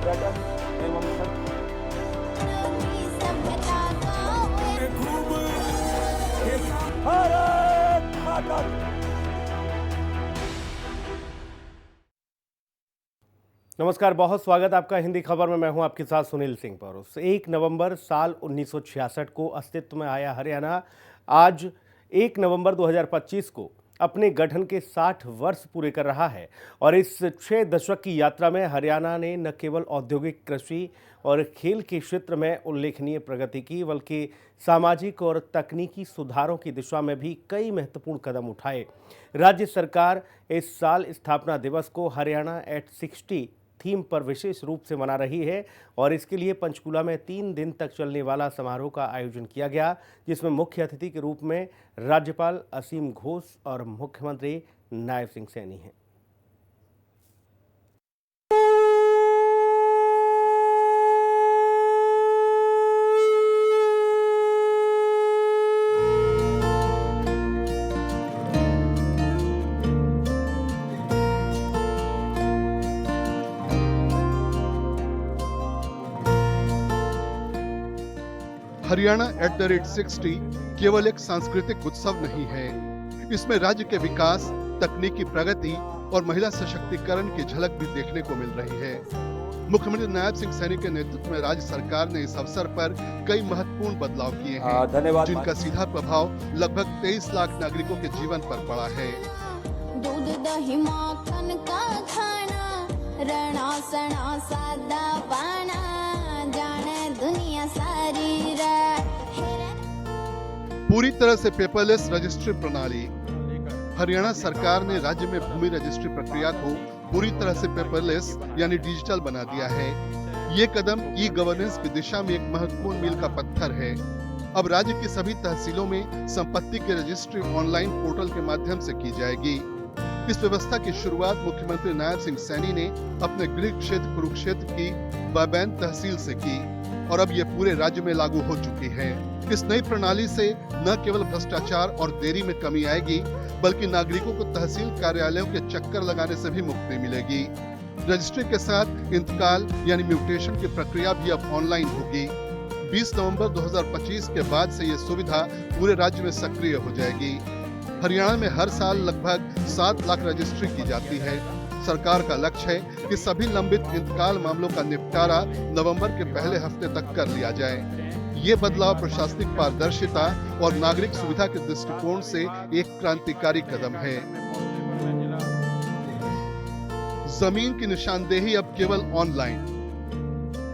पर्यटन एवं भारत माता की। नमस्कार, बहुत स्वागत आपका हिंदी खबर में। मैं हूं आपके साथ सुनील सिंह पौरुष। 1 नवंबर साल 1966 को अस्तित्व में आया हरियाणा आज 1 नवंबर 2025 को अपने गठन के 60 वर्ष पूरे कर रहा है और इस 6 दशक की यात्रा में हरियाणा ने न केवल औद्योगिक, कृषि और खेल के क्षेत्र में उल्लेखनीय प्रगति की, बल्कि सामाजिक और तकनीकी सुधारों की दिशा में भी कई महत्वपूर्ण कदम उठाए। राज्य सरकार इस साल स्थापना दिवस को हरियाणा एट 60 थीम पर विशेष रूप से मना रही है और इसके लिए पंचकूला में 3 दिन तक चलने वाला समारोह का आयोजन किया गया, जिसमें मुख्य अतिथि के रूप में राज्यपाल असीम घोष और मुख्यमंत्री नायब सिंह सैनी हैं। हरियाणा एट द रेट 60 केवल एक सांस्कृतिक उत्सव नहीं है। इसमें राज्य के विकास, तकनीकी प्रगति और महिला सशक्तिकरण की झलक भी देखने को मिल रही है। मुख्यमंत्री नायब सिंह सैनी के नेतृत्व में राज्य सरकार ने इस अवसर पर कई महत्वपूर्ण बदलाव किए हैं, धन्यवाद। जिनका सीधा प्रभाव लगभग 23 लाख नागरिकों के जीवन पर पड़ा है। दूध दही माखन का खाना, रणा सणा सादा पाना, जाने दुनिया सारी पूरी तरह से पेपरलेस रजिस्ट्री प्रणाली। हरियाणा सरकार ने राज्य में भूमि रजिस्ट्री प्रक्रिया को पूरी तरह से पेपरलेस यानी डिजिटल बना दिया है। ये कदम ई गवर्नेंस की दिशा में एक महत्वपूर्ण मील का पत्थर है। अब राज्य की सभी तहसीलों में संपत्ति की रजिस्ट्री ऑनलाइन पोर्टल के माध्यम से की जाएगी। इस व्यवस्था की शुरुआत मुख्यमंत्री नायब सिंह सैनी ने अपने गृह क्षेत्र कुरुक्षेत्र की बबैन तहसील से की और अब ये पूरे राज्य में लागू हो चुकी है। इस नई प्रणाली से न केवल भ्रष्टाचार और देरी में कमी आएगी, बल्कि नागरिकों को तहसील कार्यालयों के चक्कर लगाने से भी मुक्ति मिलेगी। रजिस्ट्री के साथ इंतकाल यानी म्यूटेशन की प्रक्रिया भी अब ऑनलाइन होगी। 20 नवंबर 2025 के बाद से ये सुविधा पूरे राज्य में सक्रिय हो जाएगी। हरियाणा में हर साल लगभग 7 लाख रजिस्ट्री की जाती है। सरकार का लक्ष्य है कि सभी लंबित इंतकाल मामलों का निपटारा नवंबर के पहले हफ्ते तक कर लिया जाए। ये बदलाव प्रशासनिक पारदर्शिता और नागरिक सुविधा के दृष्टिकोण से एक क्रांतिकारी कदम है। जमीन की निशानदेही अब केवल ऑनलाइन।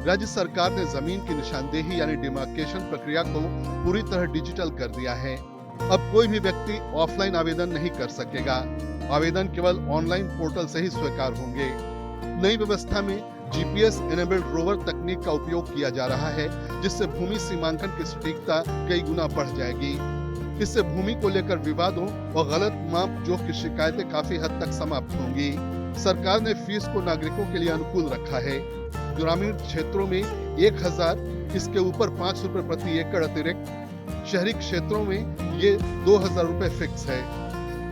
राज्य सरकार ने जमीन की निशानदेही यानी डिमार्केशन प्रक्रिया को पूरी तरह डिजिटल कर दिया है। अब कोई भी व्यक्ति ऑफलाइन आवेदन नहीं कर सकेगा। आवेदन केवल ऑनलाइन पोर्टल से ही स्वीकार होंगे। नई व्यवस्था में जीपीएस इनेबल्ड रोवर तकनीक का उपयोग किया जा रहा है, जिससे भूमि सीमांकन की सटीकता कई गुना बढ़ जाएगी। इससे भूमि को लेकर विवादों और गलत माप जोख की शिकायतें काफी हद तक समाप्त होंगी। सरकार ने फीस को नागरिकों के लिए अनुकूल रखा है। ग्रामीण क्षेत्रों में 1000, इसके ऊपर 5 रुपए प्रति एकड़ अतिरिक्त। शहरी क्षेत्रों में ये 2000 रुपए फिक्स है।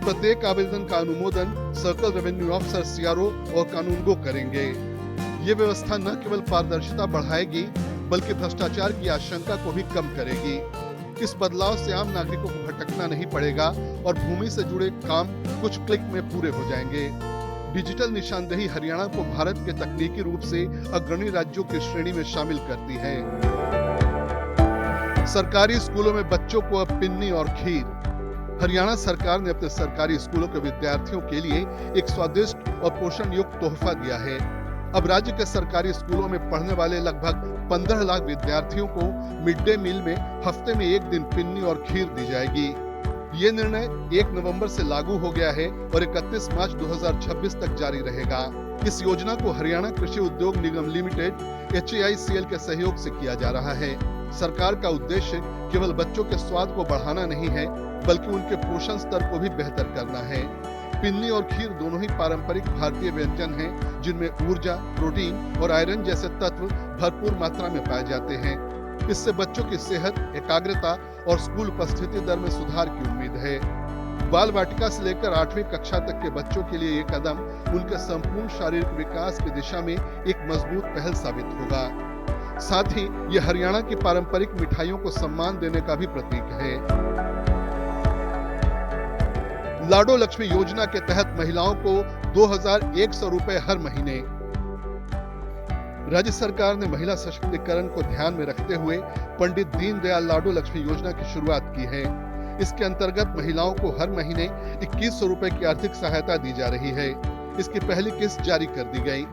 प्रत्येक आवेदन का अनुमोदन सर्कल रेवेन्यू ऑफिसर सीआरओ और कानूनगो करेंगे। ये व्यवस्था न केवल पारदर्शिता बढ़ाएगी, बल्कि भ्रष्टाचार की आशंका को भी कम करेगी। इस बदलाव से आम नागरिकों को भटकना नहीं पड़ेगा और भूमि से जुड़े काम कुछ क्लिक में पूरे हो जाएंगे। डिजिटल निशानदेही हरियाणा को भारत के तकनीकी रूप से अग्रणी राज्यों की श्रेणी में शामिल करती है। सरकारी स्कूलों में बच्चों को अब पिन्नी और खीर। हरियाणा सरकार ने अपने सरकारी स्कूलों के विद्यार्थियों के लिए एक स्वादिष्ट और पोषण युक्त तोहफा दिया है। अब राज्य के सरकारी स्कूलों में पढ़ने वाले लगभग 15 लाख विद्यार्थियों को मिड डे मील में हफ्ते में 1 दिन पिन्नी और खीर दी जाएगी। ये निर्णय 1 नवंबर से लागू हो गया है और 31 मार्च 2026 तक जारी रहेगा। इस योजना को हरियाणा कृषि उद्योग निगम लिमिटेड HAICL के सहयोग से किया जा रहा है। सरकार का उद्देश्य केवल बच्चों के स्वाद को बढ़ाना नहीं है, बल्कि उनके पोषण स्तर को भी बेहतर करना है। पिन्नी और खीर दोनों ही पारंपरिक भारतीय व्यंजन हैं, जिनमें ऊर्जा, प्रोटीन और आयरन जैसे तत्व भरपूर मात्रा में पाए जाते हैं। इससे बच्चों की सेहत, एकाग्रता और स्कूल उपस्थिति दर में सुधार की उम्मीद है। बाल वाटिका से लेकर 8वीं कक्षा तक के बच्चों के लिए ये कदम उनके संपूर्ण शारीरिक विकास की दिशा में एक मजबूत पहल साबित होगा। साथ ही ये हरियाणा की पारंपरिक मिठाइयों को सम्मान देने का भी प्रतीक है। लाडो लक्ष्मी योजना के तहत महिलाओं को 2100 रुपए हर महीने। राज्य सरकार ने महिला सशक्तिकरण को ध्यान में रखते हुए पंडित दीनदयाल लाडो लक्ष्मी योजना की शुरुआत की है। इसके अंतर्गत महिलाओं को हर महीने 2100 रुपए की आर्थिक सहायता दी जा रही है। इसकी पहली किस्त जारी कर दी गई।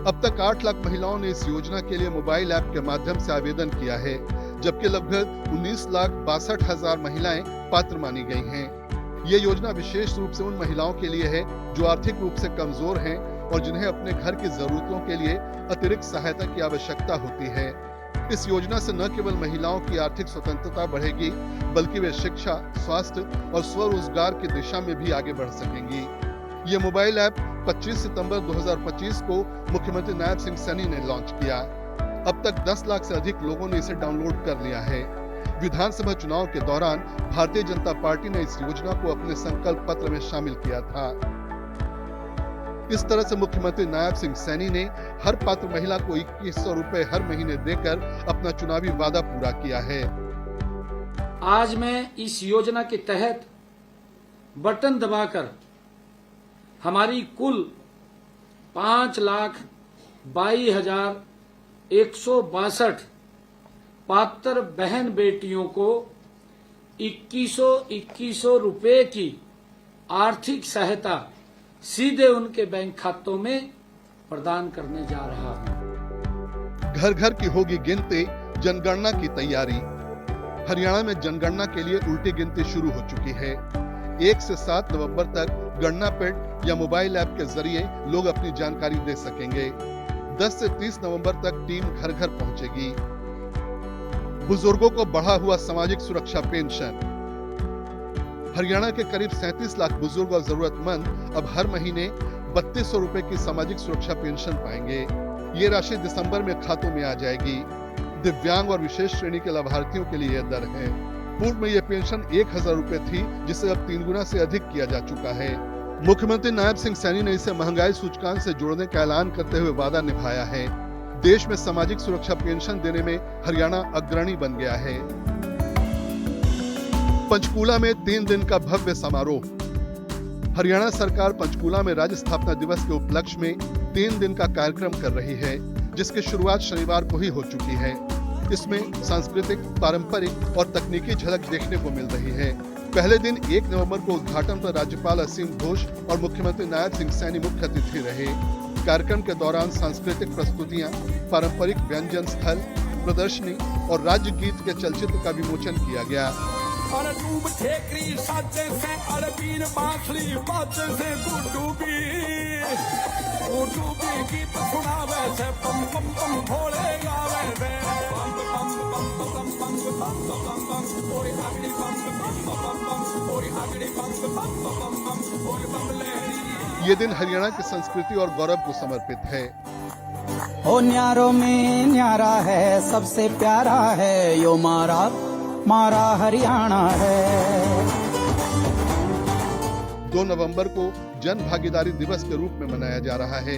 अब तक 8 लाख महिलाओं ने इस योजना के लिए मोबाइल ऐप के माध्यम से आवेदन किया है, जबकि लगभग 19,62,000 महिलाएं पात्र मानी गई हैं। ये योजना विशेष रूप से उन महिलाओं के लिए है जो आर्थिक रूप से कमजोर हैं और जिन्हें अपने घर की जरूरतों के लिए अतिरिक्त सहायता की आवश्यकता होती है। इस योजना से न केवल महिलाओं की आर्थिक स्वतंत्रता बढ़ेगी, बल्कि वे शिक्षा, स्वास्थ्य और स्वरोजगार की दिशा में भी आगे बढ़ सकेंगी। ये मोबाइल ऐप 25 सितंबर 2025 को मुख्यमंत्री नायब सिंह सैनी ने लॉन्च किया। अब तक 10 लाख से अधिक लोगों ने इसे डाउनलोड कर लिया है। विधानसभा चुनाव के दौरान भारतीय जनता पार्टी ने इस योजना को अपने संकल्प पत्र में शामिल किया था। इस तरह से मुख्यमंत्री नायब सिंह सैनी ने हर पात्र महिला को 2100 रुपए हर महीने देकर अपना चुनावी वादा पूरा किया है। आज मैं इस योजना के तहत बटन दबाकर हमारी कुल 5,22,162 पात्र बहन बेटियों को 2100 रुपए की आर्थिक सहायता सीधे उनके बैंक खातों में प्रदान करने जा रहा हूं। घर घर की होगी गिनती, जनगणना की तैयारी। हरियाणा में जनगणना के लिए उल्टी गिनती शुरू हो चुकी है। 1 से 7 नवंबर तक गणना पैड या मोबाइल ऐप के जरिए लोग अपनी जानकारी दे सकेंगे। 10 से 30 नवंबर तक टीम घर घर पहुंचेगी। बुजुर्गों को बढ़ा हुआ सामाजिक सुरक्षा पेंशन। हरियाणा के करीब 37 लाख बुजुर्ग और जरूरतमंद अब हर महीने 3200 रुपए की सामाजिक सुरक्षा पेंशन पाएंगे। ये राशि दिसंबर में खातों में आ जाएगी। दिव्यांग और विशेष श्रेणी के लाभार्थियों के लिए यह दर है। पूर्व में यह पेंशन 1000 रुपए थी, जिसे अब 3 गुना से अधिक किया जा चुका है। मुख्यमंत्री नायब सिंह सैनी ने इसे महंगाई सूचकांक से जोड़ने का ऐलान करते हुए वादा निभाया है। देश में सामाजिक सुरक्षा पेंशन देने में हरियाणा अग्रणी बन गया है। पंचकूला में 3 दिन का भव्य समारोह। हरियाणा सरकार पंचकूला में राज्य स्थापना दिवस के उपलक्ष्य में 3 दिन का कार्यक्रम कर रही है, जिसकी शुरुआत शनिवार को ही हो चुकी है। इसमें सांस्कृतिक, पारंपरिक और तकनीकी झलक देखने को मिल रही है। पहले दिन 1 नवंबर को उद्घाटन पर राज्यपाल असीम घोष और मुख्यमंत्री नायब सिंह सैनी मुख्य अतिथि रहे। कार्यक्रम के दौरान सांस्कृतिक प्रस्तुतियां, पारंपरिक व्यंजन स्थल, प्रदर्शनी और राज्य गीत के चलचित्र का विमोचन किया गया। अरे डूब ठेकरी साजे से अरबीन बांसुरी बाजे से गुडूबी गीत सुनावे से पम पम पम भोले गावे से पम पम पम पम पम पम पम ओए आगड़ी पम पम पम ओए आगड़ी पम पम पम ओए बमले। ये दिन हरियाणा की संस्कृति और गौरव को समर्पित है। ओ न्यारो में न्यारा है, सबसे प्यारा है यो मारा हरियाणा है। 2 नवंबर को जन भागीदारी दिवस के रूप में मनाया जा रहा है।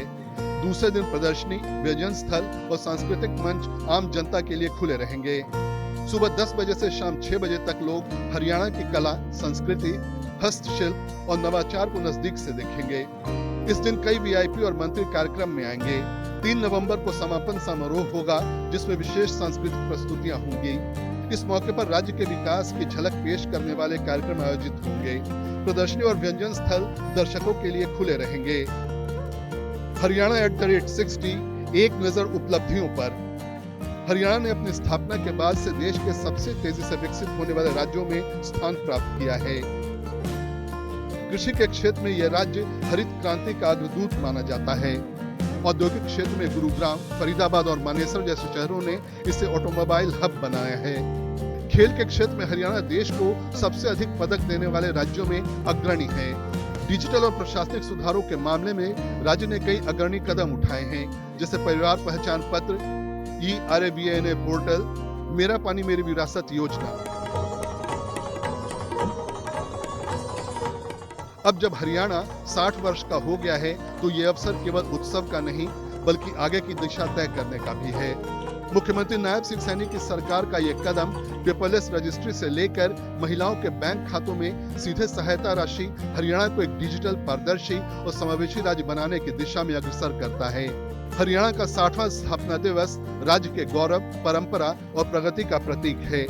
दूसरे दिन प्रदर्शनी, व्यंजन स्थल और सांस्कृतिक मंच आम जनता के लिए खुले रहेंगे। सुबह 10 बजे से शाम 6 बजे तक लोग हरियाणा की कला, संस्कृति, हस्तशिल्प और नवाचार को नजदीक से देखेंगे। इस दिन कई वीआईपी और मंत्री कार्यक्रम में आएंगे। 3 नवंबर को समापन समारोह होगा, जिसमें विशेष सांस्कृतिक प्रस्तुतियां होंगी। इस मौके पर राज्य के विकास की झलक पेश करने वाले कार्यक्रम आयोजित होंगे। प्रदर्शनी और व्यंजन स्थल दर्शकों के लिए खुले रहेंगे। हरियाणा @60 एक नजर उपलब्धियों पर। हरियाणा ने अपनी स्थापना के बाद से देश के सबसे तेजी से विकसित होने वाले राज्यों में स्थान प्राप्त किया है। कृषि के क्षेत्र में यह राज्य हरित क्रांति का अग्रदूत माना जाता है। औद्योगिक क्षेत्र में गुरुग्राम, फरीदाबाद और मानेसर जैसे शहरों ने इसे ऑटोमोबाइल हब बनाया है। खेल के क्षेत्र में हरियाणा देश को सबसे अधिक पदक देने वाले राज्यों में अग्रणी है। डिजिटल और प्रशासनिक सुधारों के मामले में राज्य ने कई अग्रणी कदम उठाए हैं, जैसे परिवार पहचान पत्र, eRABNA पोर्टल, मेरा पानी मेरी विरासत योजना। अब जब हरियाणा 60 वर्ष का हो गया है तो ये अवसर केवल उत्सव का नहीं बल्कि आगे की दिशा तय करने का भी है। मुख्यमंत्री नायब सिंह सैनी की सरकार का ये कदम पेपरलेस रजिस्ट्री से लेकर महिलाओं के बैंक खातों में सीधे सहायता राशि हरियाणा को एक डिजिटल, पारदर्शी और समावेशी राज्य बनाने की दिशा में अग्रसर करता है। हरियाणा का 60वां स्थापना दिवस राज्य के गौरव, परंपरा और प्रगति का प्रतीक है।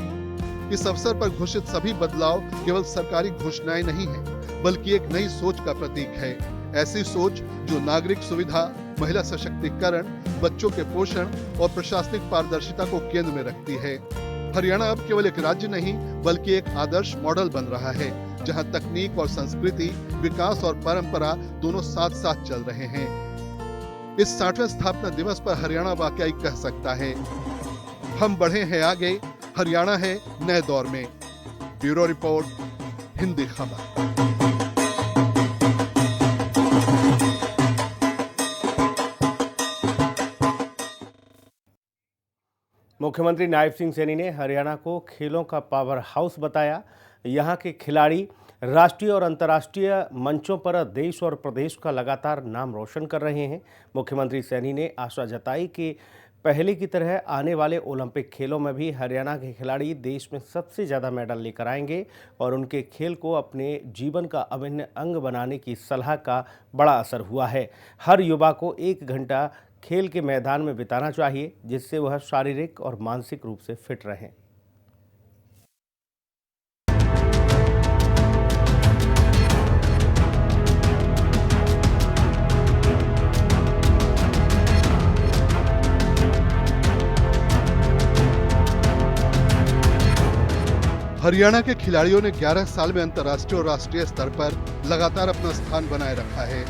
इस अवसर पर घोषित सभी बदलाव केवल सरकारी घोषणाएं नहीं है बल्कि एक नई सोच का प्रतीक है। ऐसी सोच जो नागरिक सुविधा, महिला सशक्तिकरण, बच्चों के पोषण और प्रशासनिक पारदर्शिता को केंद्र में रखती है। हरियाणा अब केवल एक राज्य नहीं बल्कि एक आदर्श मॉडल बन रहा है, जहां तकनीक और संस्कृति, विकास और परंपरा दोनों साथ साथ चल रहे हैं। इस 60वें स्थापना दिवस पर हरियाणा वाकई कह सकता है, हम बढ़े हैं आगे, हरियाणा है नए दौर में। ब्यूरो रिपोर्ट, हिंदी खबर। मुख्यमंत्री नायब सिंह सैनी ने हरियाणा को खेलों का पावर हाउस बताया। यहाँ के खिलाड़ी राष्ट्रीय और अंतर्राष्ट्रीय मंचों पर देश और प्रदेश का लगातार नाम रोशन कर रहे हैं। मुख्यमंत्री सैनी ने आशा जताई कि पहले की तरह आने वाले ओलंपिक खेलों में भी हरियाणा के खिलाड़ी देश में सबसे ज़्यादा मेडल लेकर आएंगे और उनके खेल को अपने जीवन का अभिन्न अंग बनाने की सलाह का बड़ा असर हुआ है। हर युवा को 1 घंटा खेल के मैदान में बिताना चाहिए, जिससे वह शारीरिक और मानसिक रूप से फिट रहें। हरियाणा के खिलाड़ियों ने 11 साल में अंतर्राष्ट्रीय और राष्ट्रीय स्तर पर लगातार अपना स्थान बनाए रखा है।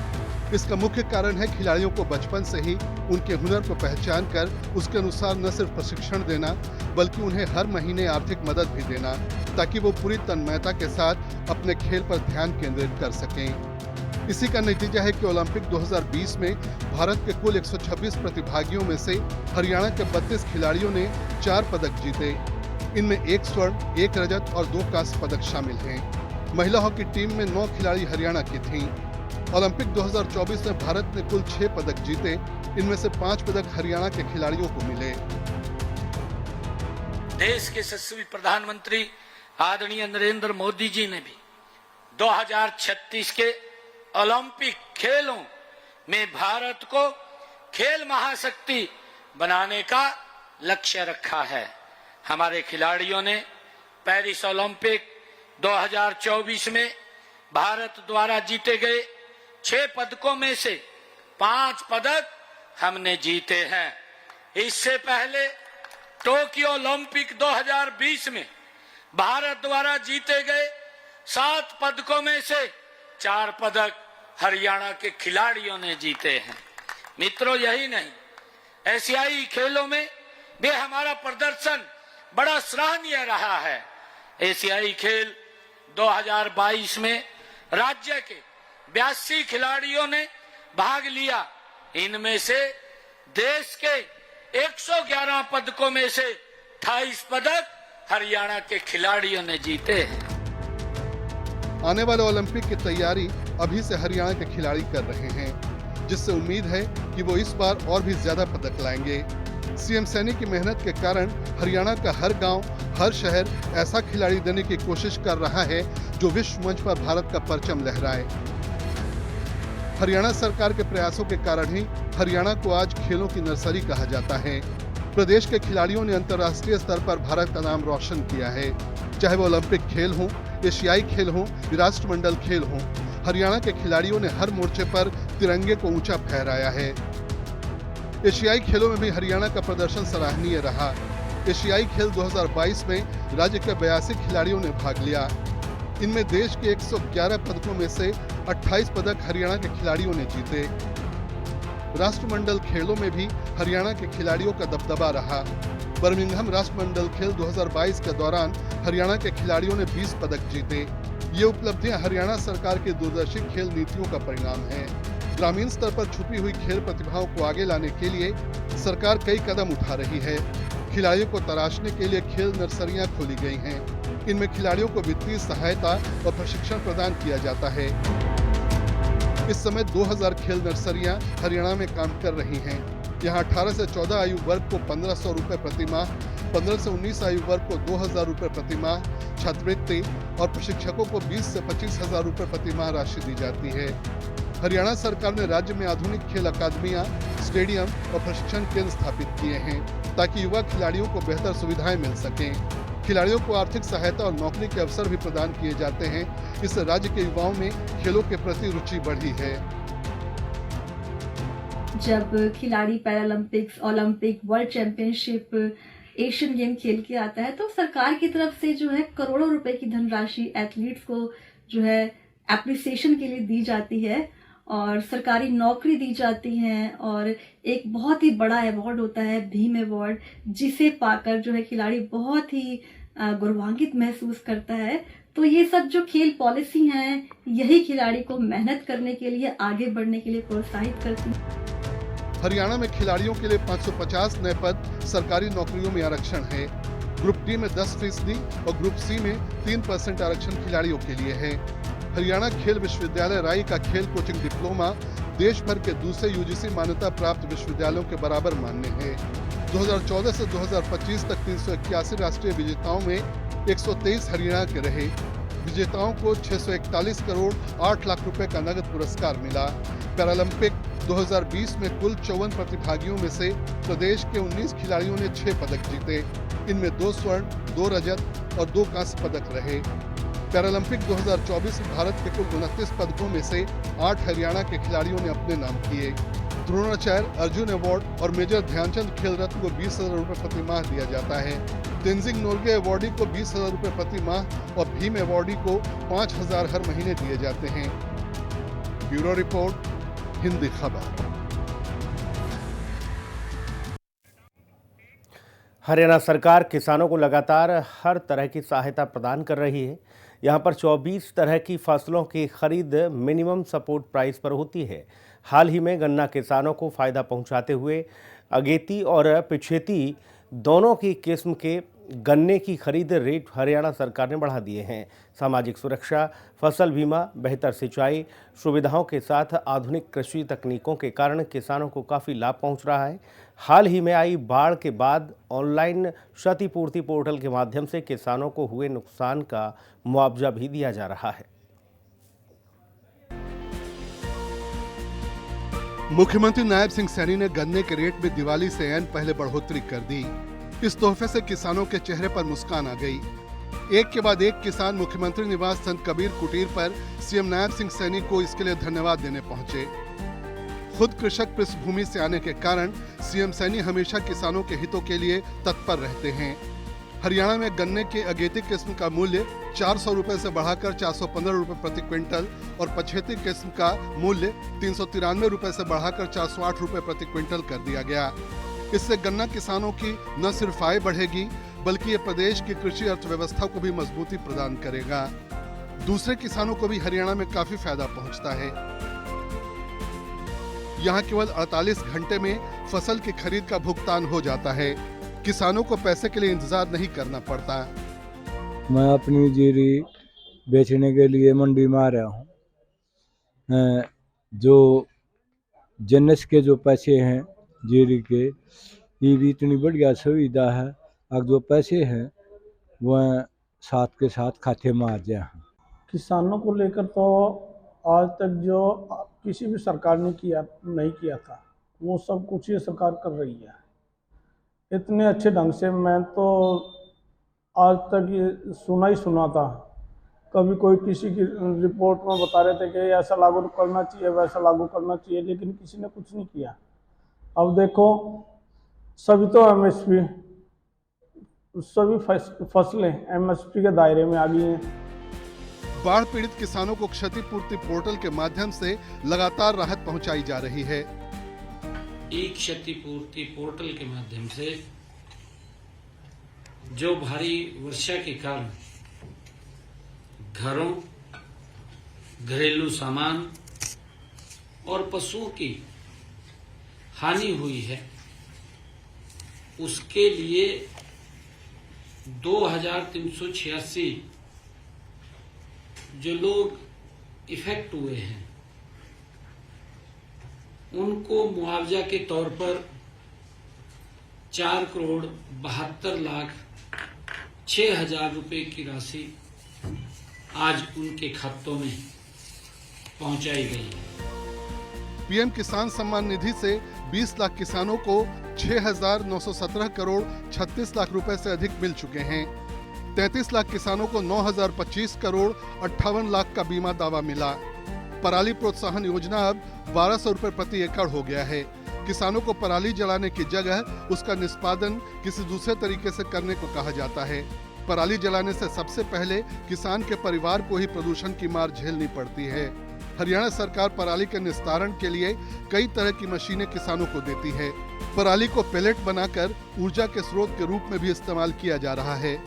इसका मुख्य कारण है खिलाड़ियों को बचपन से ही उनके हुनर को पहचान कर उसके अनुसार न सिर्फ प्रशिक्षण देना बल्कि उन्हें हर महीने आर्थिक मदद भी देना, ताकि वो पूरी तन्मयता के साथ अपने खेल पर ध्यान केंद्रित कर सकें। इसी का नतीजा है कि ओलंपिक 2020 में भारत के कुल 126 प्रतिभागियों में से हरियाणा के 32 खिलाड़ियों ने 4 पदक जीते। इनमें 1 स्वर्ण, 1 रजत और 2 कांस्य पदक शामिल हैं। महिला हॉकी टीम में 9 खिलाड़ी हरियाणा की थीं। ओलंपिक 2024 में भारत ने कुल 6 पदक जीते, इनमें से 5 पदक हरियाणा के खिलाड़ियों को मिले। देश के यशस्वी प्रधानमंत्री आदरणीय नरेंद्र मोदी जी ने भी 2036 के ओलंपिक खेलों में भारत को खेल महाशक्ति बनाने का लक्ष्य रखा है। हमारे खिलाड़ियों ने पेरिस ओलंपिक 2024 में भारत द्वारा जीते गए 6 पदकों में से 5 पदक हमने जीते हैं। इससे पहले टोक्यो ओलंपिक 2020 में भारत द्वारा जीते गए 7 पदकों में से 4 पदक हरियाणा के खिलाड़ियों ने जीते हैं। मित्रों, यही नहीं, एशियाई खेलों में भी हमारा प्रदर्शन बड़ा सराहनीय रहा है। एशियाई खेल 2022 में राज्य के 82 खिलाड़ियों ने भाग लिया। इनमें से देश के 111 पदकों में से 28 पदक हरियाणा के खिलाड़ियों ने जीते हैं। आने वाले ओलंपिक की तैयारी अभी से हरियाणा के खिलाड़ी कर रहे हैं, जिससे उम्मीद है कि वो इस बार और भी ज्यादा पदक लाएंगे। सीएम सैनी की मेहनत के कारण हरियाणा का हर गांव, हर शहर ऐसा खिलाड़ी देने की कोशिश कर रहा है जो विश्व मंच पर भारत का परचम लहराए। हरियाणा सरकार के प्रयासों के कारण ही हरियाणा को आज खेलों की नर्सरी कहा जाता है। प्रदेश के खिलाड़ियों ने अंतर्राष्ट्रीय स्तर पर भारत का नाम रोशन किया है। चाहे वो ओलंपिक खेल हों, एशियाई खेल हों, राष्ट्रमंडल खेल हों, हरियाणा के खिलाड़ियों ने हर मोर्चे पर तिरंगे को ऊंचा फहराया है। एशियाई खेलों में भी हरियाणा का प्रदर्शन सराहनीय रहा। एशियाई खेल 2022 में राज्य के 82 खिलाड़ियों ने भाग लिया। इनमें देश के 111 पदकों में से 28 पदक हरियाणा के खिलाड़ियों ने जीते। राष्ट्रमंडल खेलों में भी हरियाणा के खिलाड़ियों का दबदबा रहा। बर्मिंघम राष्ट्रमंडल खेल 2022 के दौरान हरियाणा के खिलाड़ियों ने 20 पदक जीते। ये उपलब्धियां हरियाणा सरकार की दूरदर्शी खेल नीतियों का परिणाम है। ग्रामीण स्तर पर छुपी हुई खेल प्रतिभाओं को आगे लाने के लिए सरकार कई कदम उठा रही है। खिलाड़ियों को तराशने के लिए खेल नर्सरियां खोली गई हैं। इनमें खिलाड़ियों को वित्तीय सहायता और प्रशिक्षण प्रदान किया जाता है। इस समय 2000 खेल नर्सरियां हरियाणा में काम कर रही हैं। यहाँ 18 से 14 आयु वर्ग को 1500 रुपए प्रति माह, 15 से 19 आयु वर्ग को 2000 रुपए प्रति माह छात्रवृत्ति और प्रशिक्षकों को 20 से 25,000 रुपए प्रति माह राशि दी जाती है। हरियाणा सरकार ने राज्य में आधुनिक खेल अकादमियां, स्टेडियम और प्रशिक्षण केंद्र स्थापित किए हैं ताकि युवा खिलाड़ियों को बेहतर सुविधाएं मिल सकें। खिलाड़ियों को आर्थिक सहायता और नौकरी के अवसर भी प्रदान किए जाते हैं। इससे राज्य के युवाओं में खेलों के प्रति रुचि बढ़ी है। जब खिलाड़ी Paralympics, Olympic, world championship, Asian game खेल के आता है तो सरकार की तरफ से जो है करोड़ों रुपए की धनराशि एथलीट्स को जो है एप्रिसिएशन के लिए दी जाती है और सरकारी नौकरी दी जाती है और एक बहुत ही बड़ा अवार्ड होता है भीम अवार्ड, जिसे पाकर जो है खिलाड़ी बहुत ही गौरवान्वित महसूस करता है। तो ये सब जो खेल पॉलिसी हैं यही खिलाड़ी को मेहनत करने के लिए, आगे बढ़ने के लिए प्रोत्साहित करती है। हरियाणा में खिलाड़ियों के लिए 550 नए पद सरकारी नौकरियों में आरक्षण है। ग्रुप डी में 10% और ग्रुप सी में 3% आरक्षण खिलाड़ियों के लिए है। हरियाणा खेल विश्वविद्यालय राई का खेल कोचिंग डिप्लोमा देश भर के दूसरे यूजीसी मान्यता प्राप्त विश्वविद्यालयों के बराबर मान्य है। 2014 से 2025 तक 381 राष्ट्रीय विजेताओं में 123 हरियाणा के रहे। विजेताओं को 641 करोड़ 8 लाख रुपए का नगद पुरस्कार मिला। पैरालंपिक 2020 में कुल 54 प्रतिभागियों में से प्रदेश के 19 खिलाड़ियों ने 6 पदक जीते। इनमें 2 स्वर्ण, 2 रजत और 2 कांस्य पदक रहे। पैरालंपिक 2024 में भारत के कुल 29 पदकों में से 8 हरियाणा के खिलाड़ियों ने अपने नाम किए। द्रोणाचार्य, अर्जुन अवार्ड और मेजर ध्यानचंद खेल रत्न को 20,000 रुपए प्रति माह दिया जाता है। तेंजिंग नोर्गे अवार्डी को 20,000 रुपए प्रति माह और भीम अवार्डी को 5,000 हर महीने दिए जाते हैं। ब्यूरो रिपोर्ट, हिंदी खबर। हरियाणा सरकार किसानों को लगातार हर तरह की सहायता प्रदान कर रही है। यहाँ पर 24 तरह की फसलों की खरीद मिनिमम सपोर्ट प्राइस पर होती है। हाल ही में गन्ना किसानों को फ़ायदा पहुँचाते हुए अगेती और पिछेती दोनों की किस्म के गन्ने की खरीद रेट हरियाणा सरकार ने बढ़ा दिए हैं। सामाजिक सुरक्षा, फसल बीमा, बेहतर सिंचाई सुविधाओं के साथ आधुनिक कृषि तकनीकों के कारण किसानों को काफ़ी लाभ पहुंच रहा है। हाल ही में आई बाढ़ के बाद ऑनलाइन क्षतिपूर्ति पोर्टल के माध्यम से किसानों को हुए नुकसान का मुआवजा भी दिया जा रहा है। मुख्यमंत्री नायब सिंह सैनी ने गन्ने के रेट में दिवाली से ऐन पहले बढ़ोतरी कर दी। इस तोहफे से किसानों के चेहरे पर मुस्कान आ गई। एक के बाद एक किसान मुख्यमंत्री निवास संत कबीर कुटीर पर सीएम नायब सिंह सैनी को इसके लिए धन्यवाद देने पहुंचे। खुद कृषक पृष्ठभूमि से आने के कारण सीएम सैनी हमेशा किसानों के हितों के लिए तत्पर रहते हैं। हरियाणा में गन्ने के अगेती किस्म का मूल्य 400 रुपए से बढ़ाकर 415 रुपए प्रति क्विंटल और पछेती किस्म का मूल्य 393 रुपए से बढ़ाकर 408 रुपए प्रति क्विंटल कर दिया गया। इससे गन्ना किसानों की न सिर्फ आय बढ़ेगी बल्कि ये प्रदेश की कृषि अर्थव्यवस्था को भी मजबूती प्रदान करेगा। दूसरे किसानों को भी हरियाणा में काफी फायदा पहुंचता है। यहाँ केवल 48 घंटे में फसल की खरीद का भुगतान हो जाता है। किसानों को पैसे के लिए इंतजार नहीं करना पड़ता। मैं अपनी जीरी बेचने के लिए मंडी में आ रहा हूँ। जो जनस के जो पैसे हैं जीरी के, ये भी इतनी बढ़िया सुविधा है। अब जो पैसे हैं वह साथ के साथ खाते में आ जाए। किसानों को लेकर तो आज तक जो किसी भी सरकार ने नहीं किया था वो सब कुछ ये सरकार कर रही है इतने अच्छे ढंग से। मैं तो आज तक ये सुना था। कभी कोई किसी की रिपोर्ट में बता रहे थे कि ऐसा लागू करना चाहिए, वैसा लागू करना चाहिए, लेकिन किसी ने कुछ नहीं किया। अब देखो सभी तो एमएसपी, सभी फसलें एमएसपी के दायरे में आ गई हैं। बाढ़ पीड़ित किसानों को क्षतिपूर्ति पोर्टल के माध्यम से लगातार राहत पहुंचाई जा रही है। एक क्षतिपूर्ति पोर्टल के माध्यम से जो भारी वर्षा के कारण घरों, घरेलू सामान और पशुओं की हानि हुई है, उसके लिए 2386 जो लोग इफेक्ट हुए हैं उनको मुआवजा के तौर पर 4,72,06,000 रुपए की राशि आज उनके खातों में पहुंचाई गई है। पीएम किसान सम्मान निधि से 20 लाख किसानों को 6,917 करोड़ 36 लाख रुपए से अधिक मिल चुके हैं। 33 लाख किसानों को 9,025 करोड़ 58 लाख का बीमा दावा मिला। पराली प्रोत्साहन योजना अब 1,200 रुपए प्रति एकड़ हो गया है। किसानों को पराली जलाने की जगह उसका निष्पादन किसी दूसरे तरीके से करने को कहा जाता है। पराली जलाने से सबसे पहले किसान के परिवार को ही प्रदूषण की मार झेलनी पड़ती है। हरियाणा सरकार पराली के निस्तारण के लिए कई तरह की मशीनें किसानों को देती है। पराली को पेलेट बनाकर ऊर्जा के स्रोत के रूप में भी इस्तेमाल किया जा रहा है।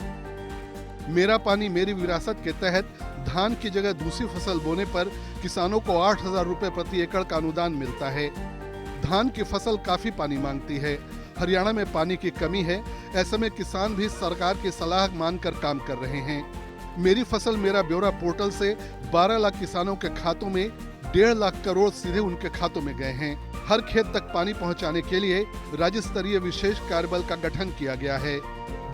मेरा पानी मेरी विरासत के तहत धान की जगह दूसरी फसल बोने पर किसानों को 8,000 रुपए प्रति एकड़ का अनुदान मिलता है। धान की फसल काफी पानी मांगती है। हरियाणा में पानी की कमी है। ऐसे में किसान भी सरकार की सलाह मानकर काम कर रहे हैं। मेरी फसल मेरा ब्यौरा पोर्टल से 12 लाख किसानों के खातों में 1.5 लाख करोड़ सीधे उनके खातों में गए हैं। हर खेत तक पानी पहुंचाने के लिए राज्य स्तरीय विशेष कार्यबल का गठन किया गया है।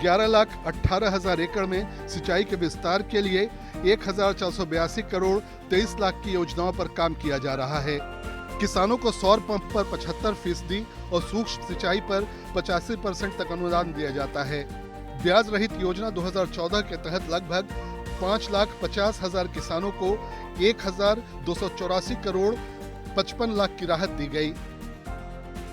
11,18,000 एकड़ में सिंचाई के विस्तार के लिए 1,482 करोड़ 23 लाख की योजनाओं पर काम किया जा रहा है। किसानों को सौर पंप पर 75% और सूक्ष्म सिंचाई पर 85% तक अनुदान दिया जाता है। ब्याज रहित योजना 2014 के तहत लगभग 5,50,000 किसानों को 1,284 करोड़ 55 लाख की राहत दी गई।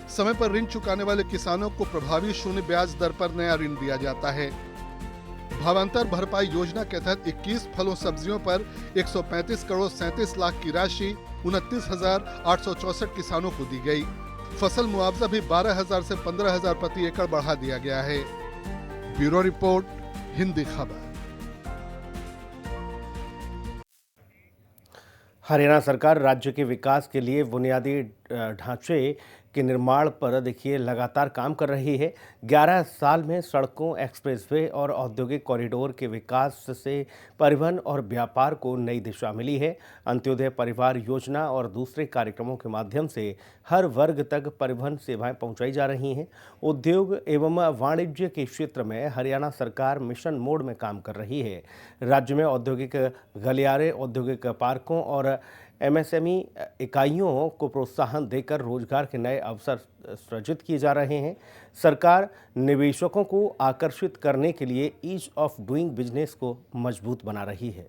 समय पर ऋण चुकाने वाले किसानों को प्रभावी शून्य ब्याज दर पर नया ऋण दिया जाता है। भावांतर भरपाई योजना के तहत 21 फलों सब्जियों पर 135 करोड़ 37 लाख की राशि 29,864 किसानों को दी गई। फसल मुआवजा भी 12,000 से 15,000 प्रति एकड़ बढ़ा दिया गया है। ब्यूरो रिपोर्ट, हिंदी खबर। हरियाणा सरकार राज्य के विकास के लिए बुनियादी ढांचे के निर्माण पर देखिए लगातार काम कर रही है। 11 साल में सड़कों, एक्सप्रेसवे और औद्योगिक कॉरिडोर के विकास से परिवहन और व्यापार को नई दिशा मिली है। अंत्योदय परिवार योजना और दूसरे कार्यक्रमों के माध्यम से हर वर्ग तक परिवहन सेवाएं पहुंचाई जा रही हैं। उद्योग एवं वाणिज्य के क्षेत्र में हरियाणा सरकार मिशन मोड में काम कर रही है। राज्य में औद्योगिक गलियारे, औद्योगिक पार्कों और एमएसएमई इकाइयों को प्रोत्साहन देकर रोजगार के नए अवसर सृजित किए जा रहे हैं। सरकार निवेशकों को आकर्षित करने के लिए ईज ऑफ डूइंग बिजनेस को मजबूत बना रही है।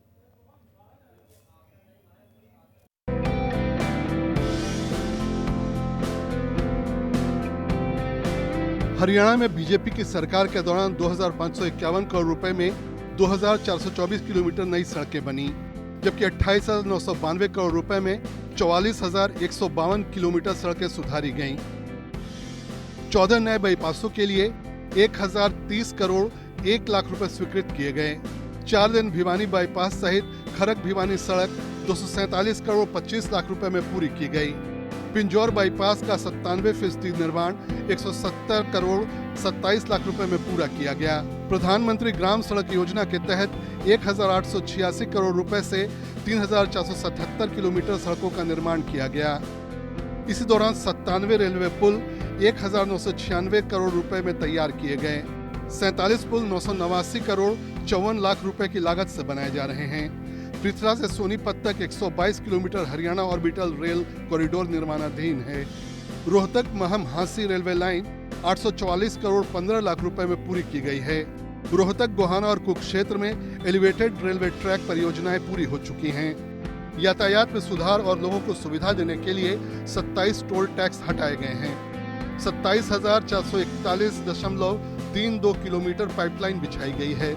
हरियाणा में बीजेपी की सरकार के दौरान 2,551 करोड़ रुपए में 2,424 किलोमीटर नई सड़कें बनी, जबकि 28,992 करोड़ रुपए में 44,152 किलोमीटर सड़कें सुधारी गईं। 14 नए बाईपासों के लिए 1,030 करोड़ 1 लाख रुपए स्वीकृत किए गए। 4 दिन भिवानी बाईपास सहित खरक भिवानी सड़क 247 करोड़ 25 लाख रुपए में पूरी की गई। पिंजौर बाईपास का 97% निर्माण 170 करोड़ 27 लाख रुपए में पूरा किया गया। प्रधानमंत्री ग्राम सड़क योजना के तहत 1,886 करोड़ रुपए से 3,477 किलोमीटर सड़कों का निर्माण किया गया। इसी दौरान 97 रेलवे पुल 1,996 करोड़ रुपए में तैयार किए गए। 47 पुल 989 करोड़ 54 लाख रुपए की लागत से बनाए जा रहे हैं। पृथला से सोनीपत तक 122 kilometre Haryana orbital rail corridor निर्माणाधीन है। रोहतक महम हांसी रेलवे लाइन 844 करोड़ 15 लाख रुपए में पूरी की गई है। रोहतक, गोहाना और कुरुक्षेत्र में एलिवेटेड रेलवे ट्रैक परियोजनाएं पूरी हो चुकी हैं। यातायात में सुधार और लोगों को सुविधा देने के लिए 27 टोल टैक्स हटाए गए हैं। 27,441.32 किलोमीटर पाइपलाइन बिछाई गई है।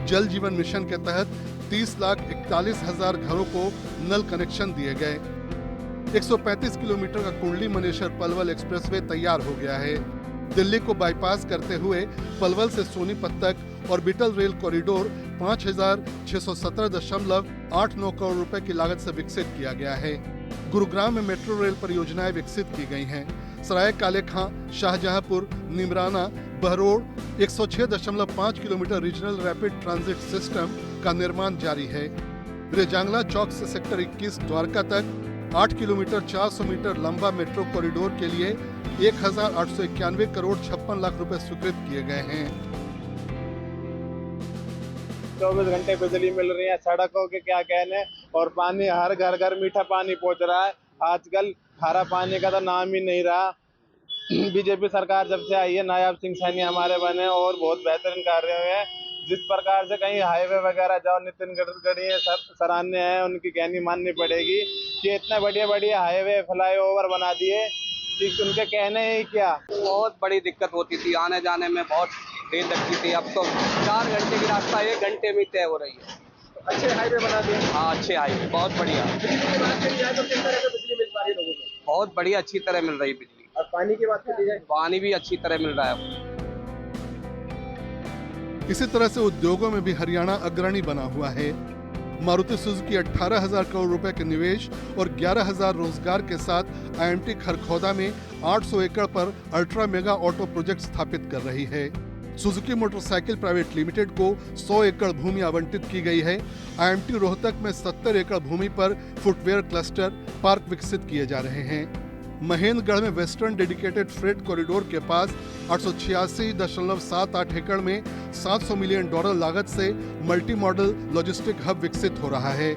जल जीवन मिशन के तहत 30,41,000 घरों को नल कनेक्शन दिए गए। 135 किलोमीटर का कुंडली मनेसर पलवल एक्सप्रेसवे तैयार हो गया है। दिल्ली को बाईपास करते हुए पलवल से सोनीपत तक ऑर्बिटल रेल कॉरिडोर 5,617.89 करोड़ रुपए की लागत से विकसित किया गया है। गुरुग्राम में मेट्रो रेल परियोजनाएं विकसित की गई हैं। Sarai Kale Khan, Shahjahanpur, Neemrana, Behror, 106.5 kilometre regional rapid transit system का निर्माण जारी है। रेजांगला चौक से सेक्टर 21 द्वारका तक 8 किलोमीटर 400 मीटर लंबा मेट्रो कॉरिडोर के लिए 1,891 करोड़ 56 लाख रुपए स्वीकृत किए गए हैं। 24 घंटे बिजली मिल रही है, सड़कों के क्या कहने, और पानी हर घर घर मीठा पानी पहुंच रहा है। आजकल खारा पानी का तो नाम ही नहीं रहा। बीजेपी सरकार जब से आई है, नायाब सिंह सैनी हमारे बने और बहुत बेहतरीन कार्य हुए हैं। जिस प्रकार से कहीं हाईवे वगैरह जाओ, नितिन गडकरी सराहनीय है, उनकी कहनी माननी पड़ेगी कि इतने बढ़िया बढ़िया हाईवे फ्लाईओवर बना दिए कि उनके कहने ही क्या। बहुत बड़ी दिक्कत होती थी, आने जाने में बहुत देर लगती थी। अब तो 4 घंटे की रास्ता 1 घंटे में तय हो रही है। अच्छे हाईवे बना दिए। हाँ, अच्छे हाईवे, बहुत बढ़िया। बिजली की बात करी जाए तो किस तरह से बिजली मिल पा रही है लोगों को? बहुत बढ़िया, अच्छी तरह मिल रही है बिजली। और पानी की बात करी जाए, पानी भी अच्छी तरह मिल रहा है। इसी तरह से उद्योगों में भी हरियाणा अग्रणी बना हुआ है। मारुति सुजुकी 18,000 करोड़ रुपए के निवेश और 11,000 रोजगार के साथ IMT खरखौदा में 800 एकड़ पर अल्ट्रा मेगा ऑटो प्रोजेक्ट स्थापित कर रही है। सुजुकी मोटरसाइकिल प्राइवेट लिमिटेड को 100 एकड़ भूमि आवंटित की गई है। IMT रोहतक में 70 एकड़ भूमि पर फुटवेयर क्लस्टर पार्क विकसित किए जा रहे हैं। महेंद्रगढ़ में वेस्टर्न डेडिकेटेड फ्रेट कॉरिडोर के पास 886.78 एकड़ में $700 मिलियन लागत से मल्टी मॉडल लॉजिस्टिक हब विकसित हो रहा है।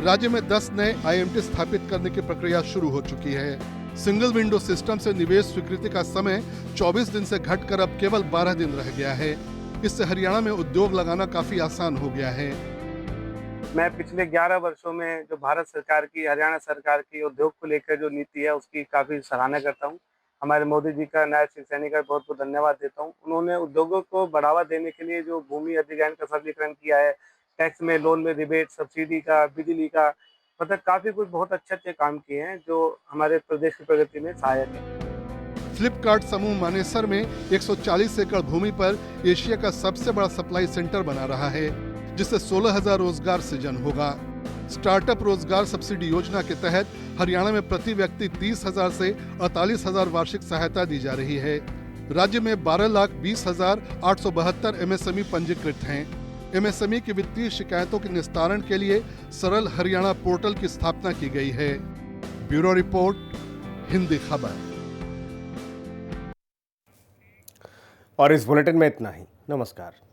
राज्य में 10 नए IMT स्थापित करने की प्रक्रिया शुरू हो चुकी है। सिंगल विंडो सिस्टम से निवेश स्वीकृति का समय 24 दिन से घटकर अब केवल 12 दिन रह गया है। इससे हरियाणा में उद्योग लगाना काफी आसान हो गया है। मैं पिछले 11 वर्षों में जो भारत सरकार की, हरियाणा सरकार की उद्योग को लेकर जो नीति है उसकी काफ़ी सराहना करता हूं। हमारे मोदी जी का, नायब सिंह सैनी का बहुत बहुत धन्यवाद देता हूं। उन्होंने उद्योगों को बढ़ावा देने के लिए जो भूमि अधिग्रहण का सरलीकरण किया है, टैक्स में, लोन में रिबेट, सब्सिडी का, बिजली का, मतलब काफ़ी कुछ बहुत अच्छे काम किए हैं जो हमारे प्रदेश की प्रगति में सहायक है। फ्लिपकार्ट समूह मानेसर में 140 एकड़ भूमि पर एशिया का सबसे बड़ा सप्लाई सेंटर बना रहा है, जिससे 16,000 रोजगार सृजन होगा। स्टार्टअप रोजगार सब्सिडी योजना के तहत हरियाणा में प्रति व्यक्ति 30,000 से 48,000 वार्षिक सहायता दी जा रही है। राज्य में 12,20,872 MSME पंजीकृत हैं। MSME की वित्तीय शिकायतों के निस्तारण के लिए सरल हरियाणा पोर्टल की स्थापना की गई है। ब्यूरो रिपोर्ट, हिंदी खबर। और इस बुलेटिन में इतना ही। नमस्कार।